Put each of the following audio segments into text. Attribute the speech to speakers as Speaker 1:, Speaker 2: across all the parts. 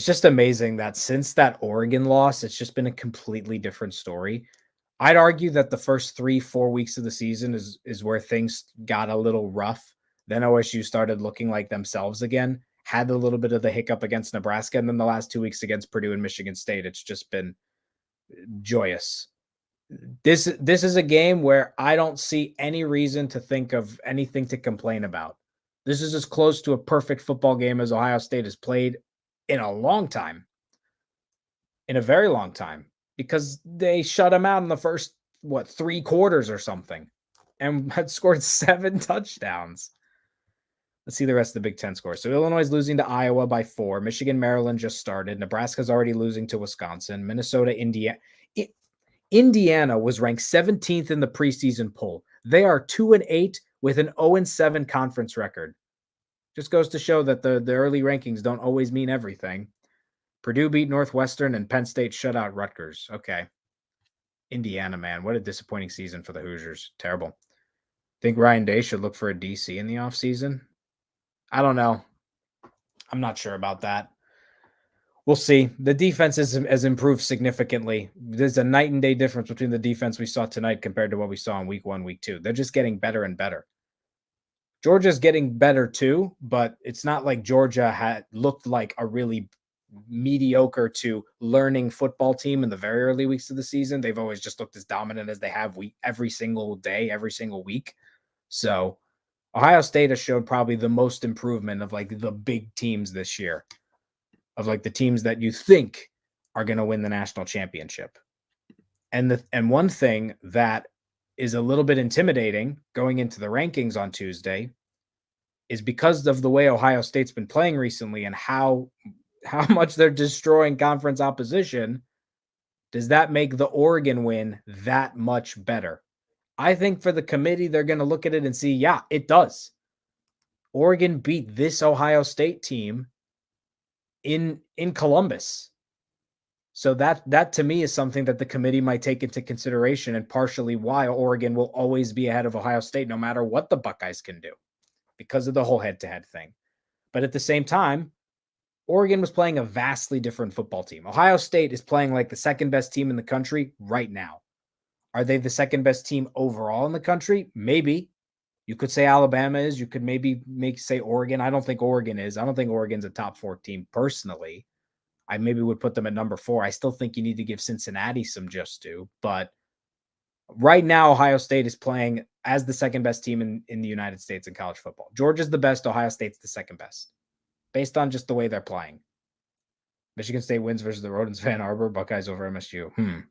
Speaker 1: It's just amazing that since that Oregon loss, it's just been a completely different story. I'd argue that the first 3-4 weeks of the season is where things got a little rough. Then OSU started looking like themselves again, had a little bit of the hiccup against Nebraska, and then the last 2 weeks against Purdue and Michigan State, it's just been joyous. This is a game where I don't see any reason to think of anything to complain about. This is as close to a perfect football game as Ohio State has played in a long time, in a very long time, because they shut them out in the first, 3 quarters or something, and had scored 7 touchdowns. Let's see the rest of the Big Ten scores. So Illinois is losing to Iowa by 4. Michigan, Maryland just started. Nebraska's already losing to Wisconsin. Minnesota, Indiana. Indiana was ranked 17th in the preseason poll. They are 2-8 with an 0-7 conference record. Just goes to show that the early rankings don't always mean everything. Purdue beat Northwestern and Penn State shut out Rutgers. Okay. Indiana, man. What a disappointing season for the Hoosiers. Terrible. Think Ryan Day should look for a DC in the offseason? I don't know. I'm not sure about that. We'll see. The defense has improved significantly. There's a night and day difference between the defense we saw tonight compared to what we saw in week 1, week 2. They're just getting better and better. Georgia's getting better too, but it's not like Georgia had looked like a really mediocre to learning football team in the very early weeks of the season. They've always just looked as dominant as they have every single day, every single week. So Ohio State has showed probably the most improvement of like the big teams this year, of like the teams that you think are going to win the national championship. And one thing that is a little bit intimidating going into the rankings on Tuesday is because of the way Ohio State's been playing recently and how much they're destroying conference opposition. Does that make the Oregon win that much better? I think for the committee, they're going to look at it and see, yeah, it does. Oregon beat this Ohio State team in Columbus. So that to me is something that the committee might take into consideration, and partially why Oregon will always be ahead of Ohio State no matter what the Buckeyes can do, because of the whole head-to-head thing. But at the same time, Oregon was playing a vastly different football team. Ohio State is playing like the second best team in the country right now. Are they the second best team overall in the country? Maybe. You could say Alabama is. You could maybe say Oregon. I don't think Oregon is. I don't think Oregon's a top 4 team personally. I maybe would put them at number 4. I still think you need to give Cincinnati some just due. But right now, Ohio State is playing as the second best team in the United States in college football. Georgia's the best. Ohio State's the second best, based on just the way they're playing. Michigan State wins versus the Rodents of Ann Arbor. Buckeyes over MSU.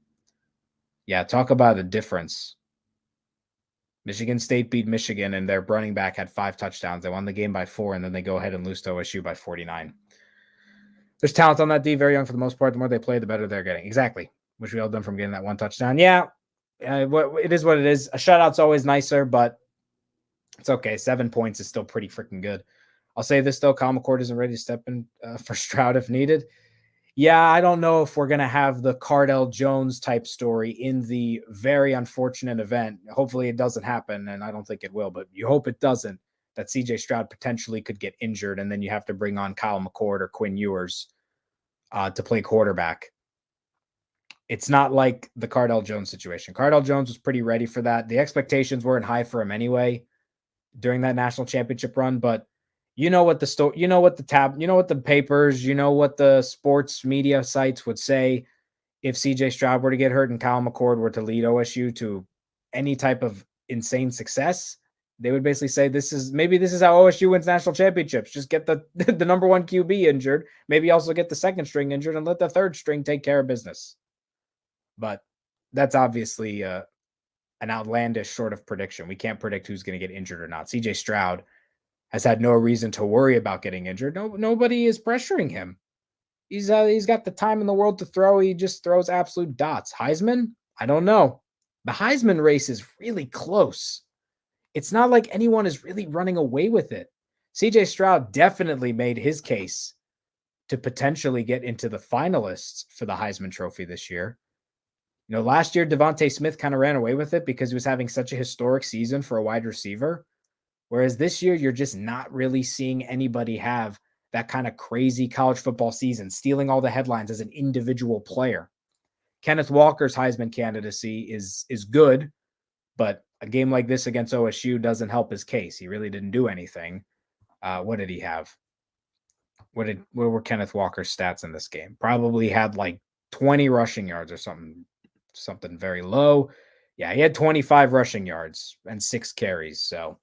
Speaker 1: Yeah, talk about a difference. Michigan State beat Michigan, and their running back had 5 touchdowns. They won the game by 4, and then they go ahead and lose to OSU by 49. There's talent on that D, very young for the most part. The more they play, the better they're getting. Exactly. Wish we held them from getting that 1 touchdown. Yeah, it is what it is. A shutout's always nicer, but it's okay. 7 points is still pretty freaking good. I'll say this, though. Kyle McCord isn't ready to step in for Stroud if needed. Yeah, I don't know if we're going to have the Cardell Jones type story in the very unfortunate event. Hopefully it doesn't happen, and I don't think it will, but you hope it doesn't, that CJ Stroud potentially could get injured, and then you have to bring on Kyle McCord or Quinn Ewers to play quarterback. It's not like the Cardell Jones situation. Cardell Jones was pretty ready for that. The expectations weren't high for him anyway during that national championship run, but you know what the papers, what the sports media sites would say if CJ Stroud were to get hurt and Kyle McCord were to lead OSU to any type of insane success. They would basically say this is how OSU wins national championships. Just get the number 1 QB injured, maybe also get the second string injured, and let the third string take care of business. But that's obviously an outlandish sort of prediction. We can't predict who's going to get injured or not. CJ Stroud has had no reason to worry about getting injured. Nobody is pressuring him. He's got the time in the world to throw. He just throws absolute dots. Heisman? I don't know. The Heisman race is really close. It's not like anyone is really running away with it. CJ Stroud definitely made his case to potentially get into the finalists for the Heisman Trophy this year. Last year, Devontae Smith kind of ran away with it because he was having such a historic season for a wide receiver. Whereas this year, you're just not really seeing anybody have that kind of crazy college football season, stealing all the headlines as an individual player. Kenneth Walker's Heisman candidacy is good, but a game like this against OSU doesn't help his case. He really didn't do anything. What did he have? What were Kenneth Walker's stats in this game? Probably had like 20 rushing yards or something very low. Yeah, he had 25 rushing yards and 6 carries. So